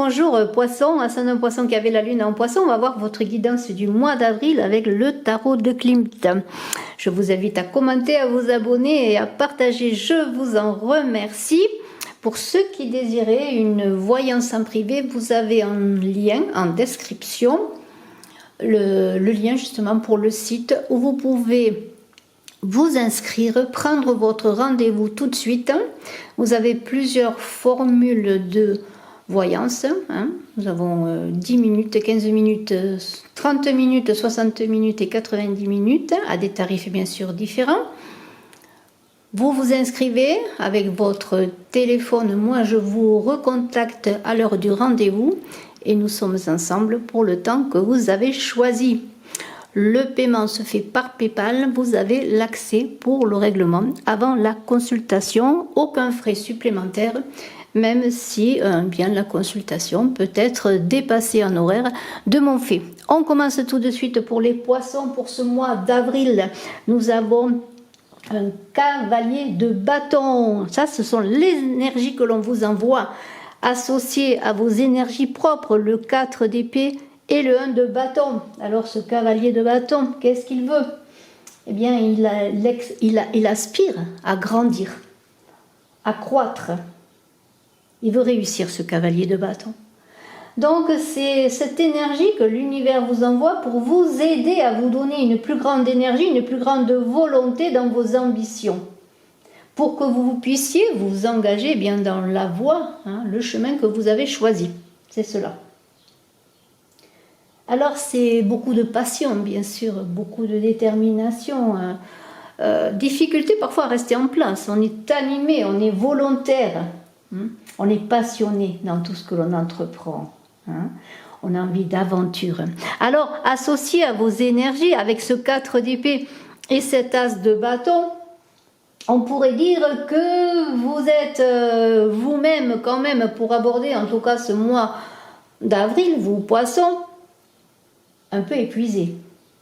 bonjour Poisson, ascendant Poisson qui avait la lune en Poisson. On va voir votre guidance du mois d'avril avec le tarot de Klimt. Je vous invite à commenter, à vous abonner et à partager. Je vous en remercie. Pour ceux qui désiraient une voyance en privé, vous avez un lien en description. Le lien justement pour le site où vous pouvez vous inscrire, prendre votre rendez-vous tout de suite. Vous avez plusieurs formules de voyance. Nous avons 10 minutes, 15 minutes, 30 minutes, 60 minutes et 90 minutes à des tarifs bien sûr différents. Vous vous inscrivez avec votre téléphone. Moi, je vous recontacte à l'heure du rendez-vous et nous sommes ensemble pour le temps que vous avez choisi. Le paiement se fait par PayPal. Vous avez l'accès pour le règlement avant la consultation. Aucun frais supplémentaire, même si bien la consultation peut être dépassée en horaire de mon fait. On commence tout de suite pour les poissons. Pour ce mois d'avril, nous avons un cavalier de bâton. Ça, ce sont les énergies que l'on vous envoie associées à vos énergies propres. Le 4 d'épée et le 1 de bâton. Alors ce cavalier de bâton, qu'est-ce qu'il veut? Eh bien, il aspire à grandir, à croître. Il veut réussir, ce cavalier de bâton. Donc c'est cette énergie que l'univers vous envoie pour vous aider à vous donner une plus grande énergie, une plus grande volonté dans vos ambitions. Pour que vous puissiez vous engager bien dans la voie, le chemin que vous avez choisi. C'est cela. Alors c'est beaucoup de passion, bien sûr, beaucoup de détermination, difficulté parfois à rester en place. On est animé, on est volontaire, on est passionné dans tout ce que l'on entreprend. On a envie d'aventure. Alors, associé à vos énergies, avec ce 4 d'épée et cet as de bâton, on pourrait dire que vous êtes vous-même quand même, pour aborder en tout cas ce mois d'avril, vous poissons, un peu épuisé.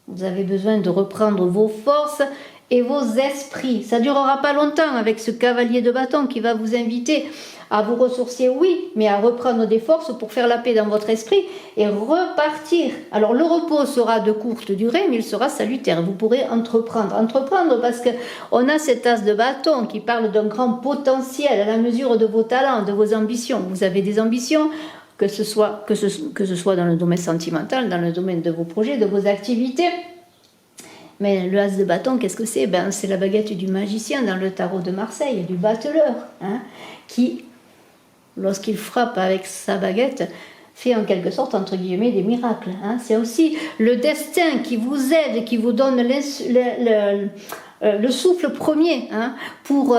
Vous avez besoin de reprendre vos forces et vos esprits. Ça ne durera pas longtemps avec ce cavalier de bâton qui va vous inviter à vous ressourcer, oui, mais à reprendre des forces pour faire la paix dans votre esprit et repartir. Alors le repos sera de courte durée, mais il sera salutaire. Vous pourrez entreprendre parce qu'on a cet as de bâton qui parle d'un grand potentiel à la mesure de vos talents, de vos ambitions. Vous avez des ambitions, que ce soit dans le domaine sentimental, dans le domaine de vos projets, de vos activités. Mais le as de bâton, qu'est-ce que c'est? C'est la baguette du magicien dans le tarot de Marseille, du battleur, qui, lorsqu'il frappe avec sa baguette, fait en quelque sorte, entre guillemets, des miracles. C'est aussi le destin qui vous aide, qui vous donne le souffle premier pour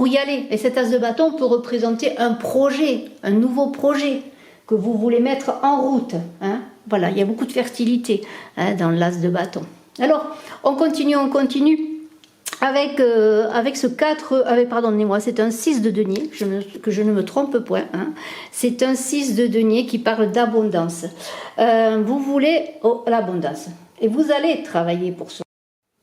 y aller. Et cet as de bâton peut représenter un projet, un nouveau projet que vous voulez mettre en route. Voilà, il y a beaucoup de fertilité dans l'as de bâton. Alors, on continue avec ce 4, pardonnez-moi, c'est un 6 de denier, que je ne me trompe point. C'est un 6 de denier qui parle d'abondance. Vous voulez l'abondance et vous allez travailler pour ça.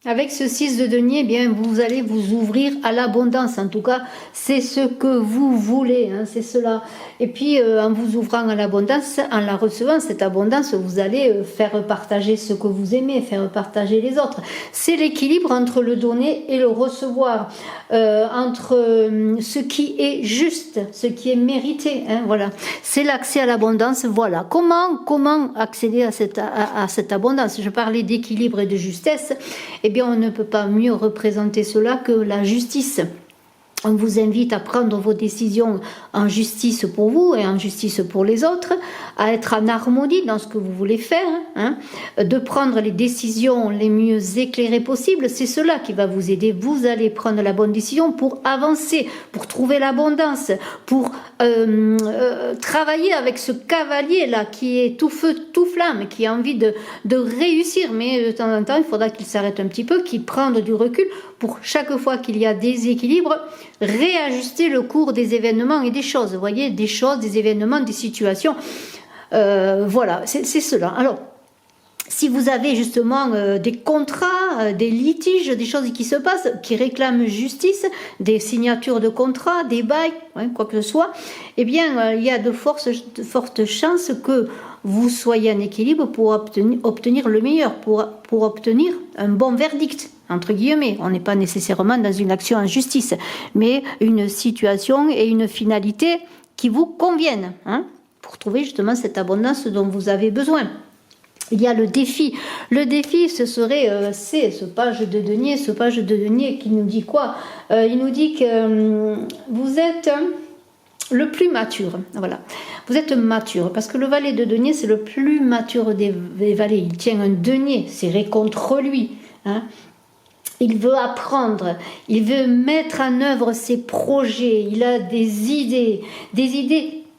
Avec ce 6 de denier, eh bien, vous allez vous ouvrir à l'abondance. En tout cas, c'est ce que vous voulez, c'est cela. Et puis, en vous ouvrant à l'abondance, en la recevant, cette abondance, vous allez faire partager ce que vous aimez, faire partager les autres. C'est l'équilibre entre le donner et le recevoir, entre ce qui est juste, ce qui est mérité. Voilà. C'est l'accès à l'abondance. Voilà. Comment accéder à cette abondance? Je parlais d'équilibre et de justesse. Eh bien, on ne peut pas mieux représenter cela que la justice. On vous invite à prendre vos décisions en justice pour vous et en justice pour les autres, à être en harmonie dans ce que vous voulez faire, de prendre les décisions les mieux éclairées possibles. C'est cela qui va vous aider. Vous allez prendre la bonne décision pour avancer, pour trouver l'abondance, pour travailler avec ce cavalier-là qui est tout feu, tout flamme, qui a envie de réussir. Mais de temps en temps, il faudra qu'il s'arrête un petit peu, qu'il prenne du recul pour chaque fois qu'il y a des équilibres, réajuster le cours des événements et des choses. Vous voyez, des choses, des événements, des situations. Voilà, c'est cela. Alors, si vous avez justement des contrats, des litiges, des choses qui se passent, qui réclament justice, des signatures de contrats, des bails, quoi que ce soit, eh bien, il y a de fortes chances que vous soyez en équilibre pour obtenir le meilleur, pour obtenir un bon verdict, entre guillemets. On n'est pas nécessairement dans une action en justice, mais une situation et une finalité qui vous conviennent, pour trouver justement cette abondance dont vous avez besoin. Il y a le défi. Le défi, ce serait ce page de denier qui nous dit quoi? Il nous dit que vous êtes le plus mature. Voilà. Vous êtes mature parce que le valet de denier, c'est le plus mature des valets. Il tient un denier, c'est contre lui. Il veut apprendre, il veut mettre en œuvre ses projets, il a des idées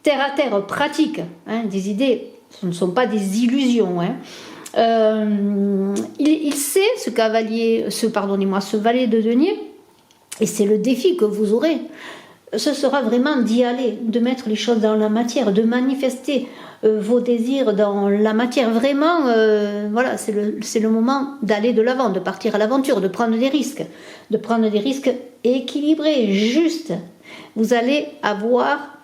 terre à terre, pratiques, des idées. Ce ne sont pas des illusions. Il sait ce valet de denier, et c'est le défi que vous aurez. Ce sera vraiment d'y aller, de mettre les choses dans la matière, de manifester vos désirs dans la matière. Vraiment, voilà, c'est le moment d'aller de l'avant, de partir à l'aventure, de prendre des risques équilibrés, justes. Vous allez avoir...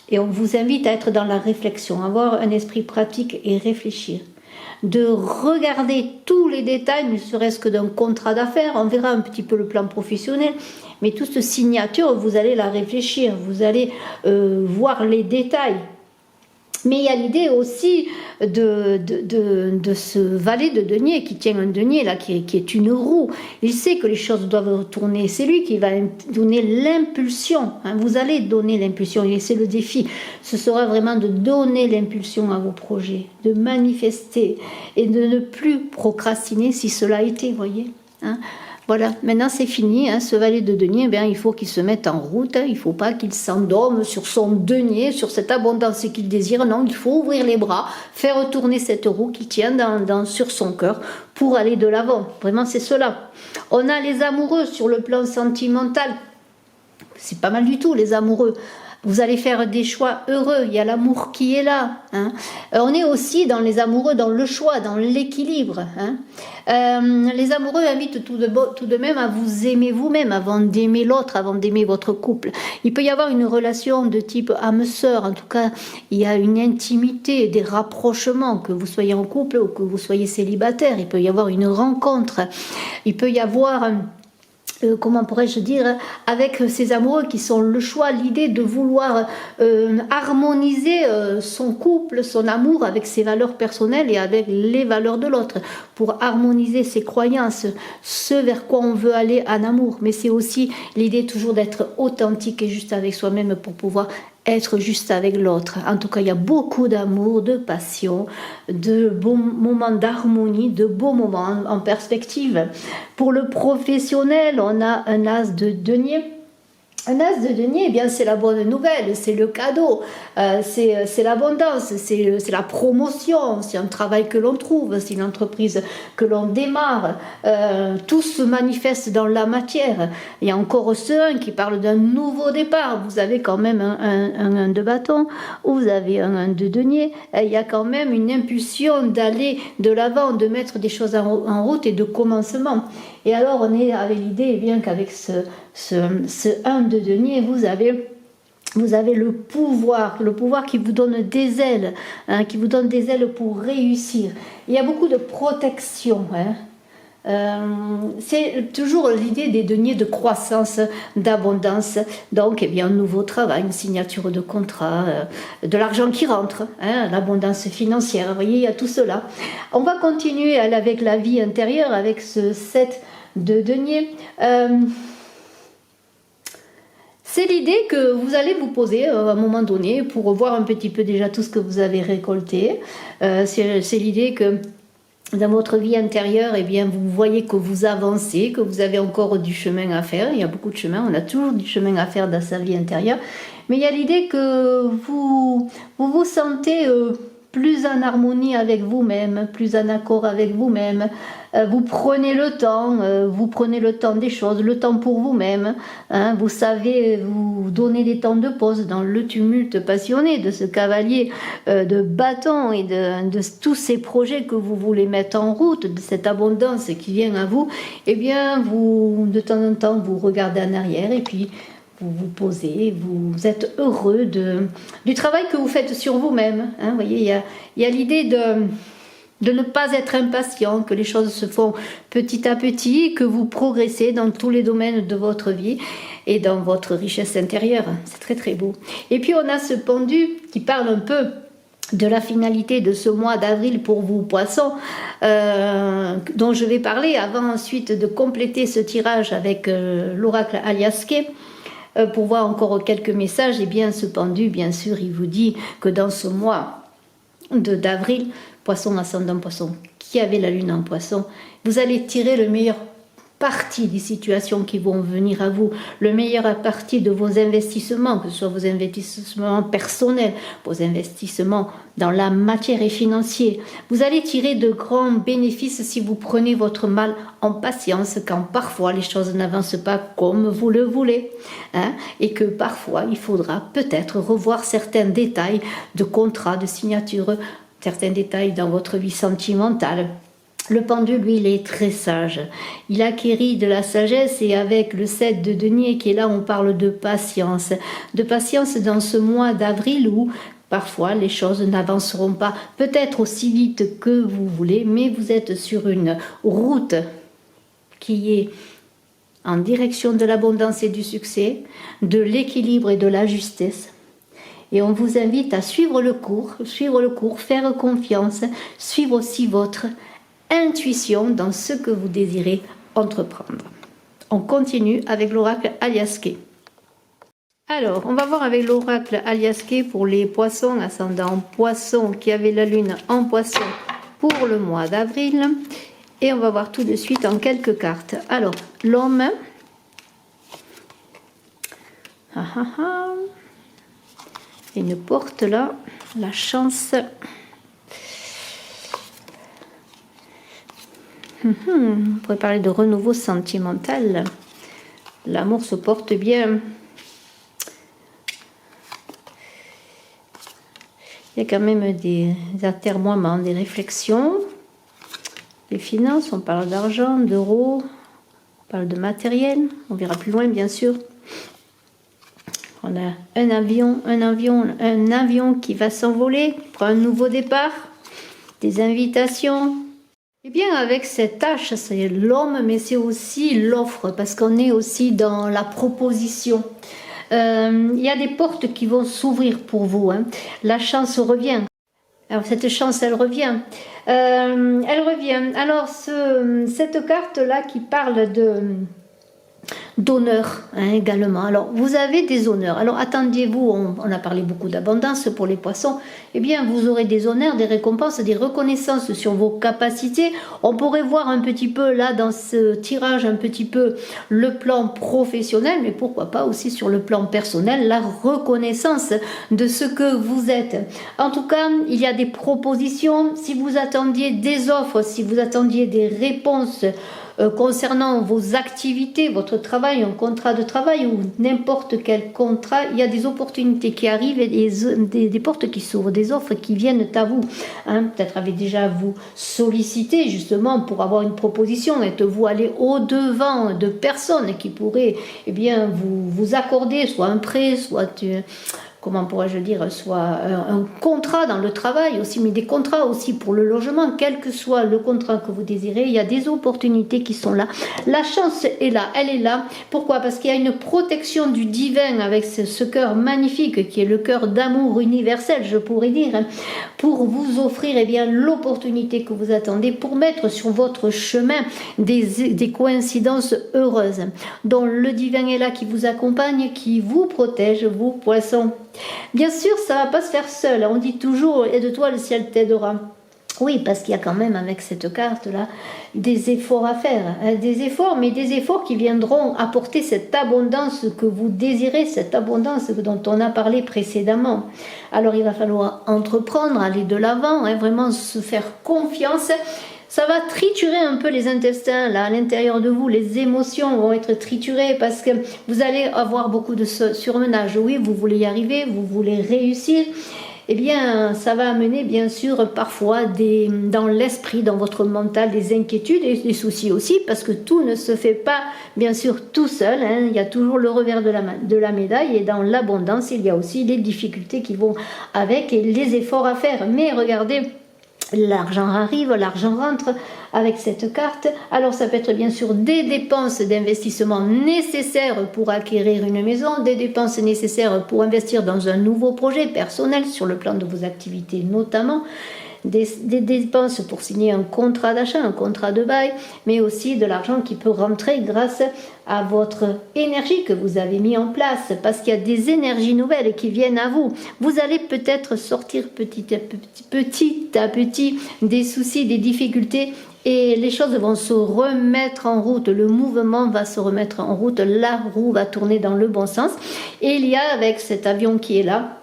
Et on vous invite à être dans la réflexion, avoir un esprit pratique et réfléchir. De regarder tous les détails, ne serait-ce que d'un contrat d'affaires, on verra un petit peu le plan professionnel, mais toute cette signature, vous allez la réfléchir, vous allez voir les détails. Mais il y a l'idée aussi de ce valet de denier qui tient un denier, là, qui est une roue. Il sait que les choses doivent tourner. C'est lui qui va donner l'impulsion. Vous allez donner l'impulsion. Et c'est le défi. Ce sera vraiment de donner l'impulsion à vos projets, de manifester et de ne plus procrastiner si cela a été, vous voyez. Voilà, maintenant c'est fini, ce valet de denier, il faut qu'il se mette en route, il ne faut pas qu'il s'endorme sur son denier, sur cette abondance qu'il désire, non, il faut ouvrir les bras, faire tourner cette roue qui tient sur son cœur pour aller de l'avant, vraiment c'est cela. On a les amoureux sur le plan sentimental, c'est pas mal du tout les amoureux. Vous allez faire des choix heureux, il y a l'amour qui est là. On est aussi dans les amoureux, dans le choix, dans l'équilibre. Les amoureux invitent tout de même à vous aimer vous-même avant d'aimer l'autre, avant d'aimer votre couple. Il peut y avoir une relation de type âme-sœur, en tout cas, il y a une intimité, des rapprochements, que vous soyez en couple ou que vous soyez célibataire. Il peut y avoir une rencontre, il peut y avoir... comment pourrais-je dire, avec ces amoureux qui sont le choix, l'idée de vouloir harmoniser son couple, son amour avec ses valeurs personnelles et avec les valeurs de l'autre, pour harmoniser ses croyances, ce vers quoi on veut aller en amour. Mais c'est aussi l'idée toujours d'être authentique et juste avec soi-même pour pouvoir être juste avec l'autre. En tout cas, il y a beaucoup d'amour, de passion, de bons moments d'harmonie, de beaux moments en perspective. Pour le professionnel, on a un as de denier. Un as de denier, c'est la bonne nouvelle, c'est le cadeau, c'est l'abondance, c'est la promotion, c'est un travail que l'on trouve, c'est une entreprise que l'on démarre. Tout se manifeste dans la matière. Il y a encore ceux qui parlent d'un nouveau départ. Vous avez quand même un de bâton, ou vous avez un de denier. Il y a quand même une impulsion d'aller de l'avant, de mettre des choses en route et de commencement. Et alors on est avec l'idée qu'avec ce 1 de denier, vous avez le pouvoir qui vous donne des ailes, qui vous donne des ailes pour réussir. Il y a beaucoup de protection. C'est toujours l'idée des deniers de croissance, d'abondance. Donc, un nouveau travail, une signature de contrat, de l'argent qui rentre, l'abondance financière. Vous voyez, il y a tout cela. On va continuer avec la vie intérieure, avec ce 7 de denier. C'est l'idée que vous allez vous poser à un moment donné pour voir un petit peu déjà tout ce que vous avez récolté. C'est l'idée que dans votre vie intérieure, vous voyez que vous avancez, que vous avez encore du chemin à faire. Il y a beaucoup de chemin, on a toujours du chemin à faire dans sa vie intérieure. Mais il y a l'idée que vous vous sentez plus en harmonie avec vous-même, plus en accord avec vous-même. Vous prenez le temps des choses, le temps pour vous-même. Hein, vous savez vous donner des temps de pause dans le tumulte passionné de ce cavalier de bâton et de tous ces projets que vous voulez mettre en route, de cette abondance qui vient à vous. Eh bien, vous, de temps en temps, vous regardez en arrière et puis vous vous posez, vous êtes heureux du travail que vous faites sur vous-même. Hein, vous voyez, il y a l'idée de ne pas être impatient, que les choses se font petit à petit, que vous progressez dans tous les domaines de votre vie et dans votre richesse intérieure. C'est très très beau. Et puis on a ce pendu qui parle un peu de la finalité de ce mois d'avril pour vous poissons, dont je vais parler avant ensuite de compléter ce tirage avec l'oracle Aliasqué. Pour voir encore quelques messages, et bien ce pendu, bien sûr, il vous dit que dans ce mois d'avril, Poisson, ascendant Poisson, qui avait la lune en Poisson, vous allez tirer le meilleur parti des situations qui vont venir à vous, le meilleur parti de vos investissements, que ce soit vos investissements personnels, vos investissements dans la matière et financier. Vous allez tirer de grands bénéfices si vous prenez votre mal en patience, quand parfois les choses n'avancent pas comme vous le voulez, hein, et que parfois il faudra peut-être revoir certains détails de contrats, de signatures, certains détails dans votre vie sentimentale. Le pendu, lui, il est très sage. Il acquérit de la sagesse et avec le 7 de denier qui est là, on parle de patience. De patience dans ce mois d'avril où parfois les choses n'avanceront pas peut-être aussi vite que vous voulez, mais vous êtes sur une route qui est en direction de l'abondance et du succès, de l'équilibre et de la justesse. Et on vous invite à suivre le cours, faire confiance, suivre aussi votre intuition dans ce que vous désirez entreprendre. On continue avec l'oracle Aliasqué. Alors, on va voir avec l'oracle Aliasqué pour les poissons, ascendant poisson qui avait la lune en poisson pour le mois d'avril. Et on va voir tout de suite en quelques cartes. Alors, l'homme. Une porte là, la chance. On pourrait parler de renouveau sentimental. L'amour se porte bien. Il y a quand même des atermoiements, des réflexions. Les finances, on parle d'argent, d'euros, on parle de matériel. On verra plus loin, bien sûr. On a un avion qui va s'envoler pour un nouveau départ, des invitations. Eh bien, avec cette tâche, c'est l'homme, mais c'est aussi l'offre, parce qu'on est aussi dans la proposition. Il y a des portes qui vont s'ouvrir pour vous. Hein. La chance revient. Alors, cette chance, elle revient. Elle revient. Alors, cette carte-là qui parle d'honneur, hein, également. Alors, vous avez des honneurs. Alors, attendiez-vous, on a parlé beaucoup d'abondance pour les poissons. Eh bien, vous aurez des honneurs, des récompenses, des reconnaissances sur vos capacités. On pourrait voir un petit peu, là, dans ce tirage, un petit peu le plan professionnel, mais pourquoi pas aussi sur le plan personnel, la reconnaissance de ce que vous êtes. En tout cas, il y a des propositions. Si vous attendiez des offres, si vous attendiez des réponses, concernant vos activités, votre travail, un contrat de travail ou n'importe quel contrat, il y a des opportunités qui arrivent et des portes qui s'ouvrent, des offres qui viennent à vous. Hein, peut-être avez déjà vous sollicité justement pour avoir une proposition, êtes-vous allé au-devant de personnes qui pourraient bien, vous accorder soit un prêt, soit comment pourrais-je dire, soit un contrat dans le travail aussi, mais des contrats aussi pour le logement, quel que soit le contrat que vous désirez, il y a des opportunités qui sont là. La chance est là, elle est là. Pourquoi? Parce qu'il y a une protection du divin avec ce cœur magnifique qui est le cœur d'amour universel, je pourrais dire, hein, pour vous offrir bien l'opportunité que vous attendez, pour mettre sur votre chemin des coïncidences heureuses, dont le divin est là qui vous accompagne, qui vous protège, vous poissons. Bien sûr, ça ne va pas se faire seul. On dit toujours, aide-toi, le ciel t'aidera. Oui, parce qu'il y a quand même avec cette carte-là des efforts à faire, hein, des efforts, mais des efforts qui viendront apporter cette abondance que vous désirez, cette abondance dont on a parlé précédemment. Alors il va falloir entreprendre, aller de l'avant, hein, vraiment se faire confiance. Ça va triturer un peu les intestins là à l'intérieur de vous, les émotions vont être triturées parce que vous allez avoir beaucoup de surmenage. Oui, vous voulez y arriver, vous voulez réussir. Eh bien, ça va amener bien sûr parfois dans l'esprit, dans votre mental, des inquiétudes et des soucis aussi, parce que tout ne se fait pas bien sûr tout seul, hein. Il y a toujours le revers de la médaille, et dans l'abondance, il y a aussi les difficultés qui vont avec et les efforts à faire. Mais regardez, l'argent arrive, l'argent rentre avec cette carte. Alors ça peut être bien sûr des dépenses d'investissement nécessaires pour acquérir une maison, des dépenses nécessaires pour investir dans un nouveau projet personnel sur le plan de vos activités notamment, des dépenses pour signer un contrat d'achat, un contrat de bail, mais aussi de l'argent qui peut rentrer grâce à votre énergie que vous avez mis en place, parce qu'il y a des énergies nouvelles qui viennent à vous. Vous allez peut-être sortir petit à petit des soucis, des difficultés, et les choses vont se remettre en route, le mouvement va se remettre en route, la roue va tourner dans le bon sens. Et il y a avec cet avion qui est là,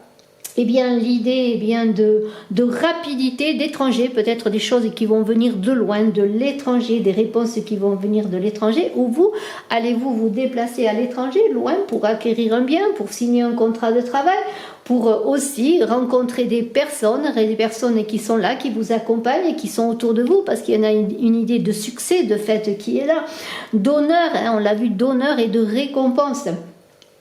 eh bien, l'idée de rapidité, d'étranger, peut-être des choses qui vont venir de loin, de l'étranger, des réponses qui vont venir de l'étranger, ou vous, allez-vous vous déplacer à l'étranger, loin, pour acquérir un bien, pour signer un contrat de travail, pour aussi rencontrer des personnes qui sont là, qui vous accompagnent et qui sont autour de vous, parce qu'il y en a une idée de succès, de fait, qui est là, d'honneur, hein, on l'a vu, d'honneur et de récompense.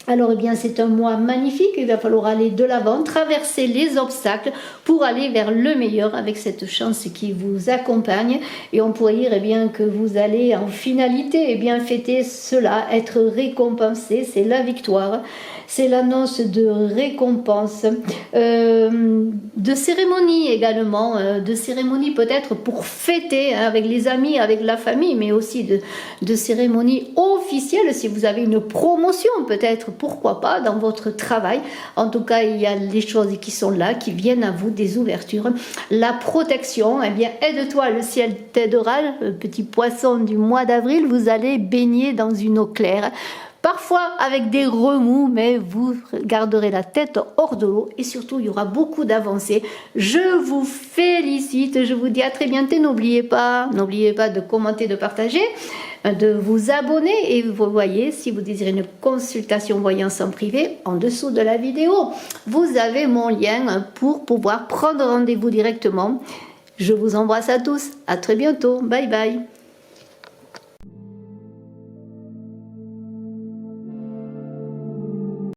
Alors, eh bien, c'est un mois magnifique, il va falloir aller de l'avant, traverser les obstacles pour aller vers le meilleur avec cette chance qui vous accompagne. Et on pourrait dire, eh bien, que vous allez en finalité, eh bien, fêter cela, être récompensé, c'est la victoire. C'est l'annonce de récompense, de cérémonie également, de cérémonie peut-être pour fêter hein, avec les amis, avec la famille, mais aussi de cérémonie officielle si vous avez une promotion peut-être, pourquoi pas, dans votre travail. En tout cas, il y a les choses qui sont là, qui viennent à vous, des ouvertures. La protection, eh bien, aide-toi, le ciel t'aidera, le petit poisson du mois d'avril, vous allez baigner dans une eau claire. Parfois avec des remous, mais vous garderez la tête hors de l'eau et surtout il y aura beaucoup d'avancées. Je vous félicite, je vous dis à très bientôt. N'oubliez pas de commenter, de partager, de vous abonner et vous voyez, si vous désirez une consultation voyance en privé, en dessous de la vidéo, vous avez mon lien pour pouvoir prendre rendez-vous directement. Je vous embrasse à tous, à très bientôt, bye bye.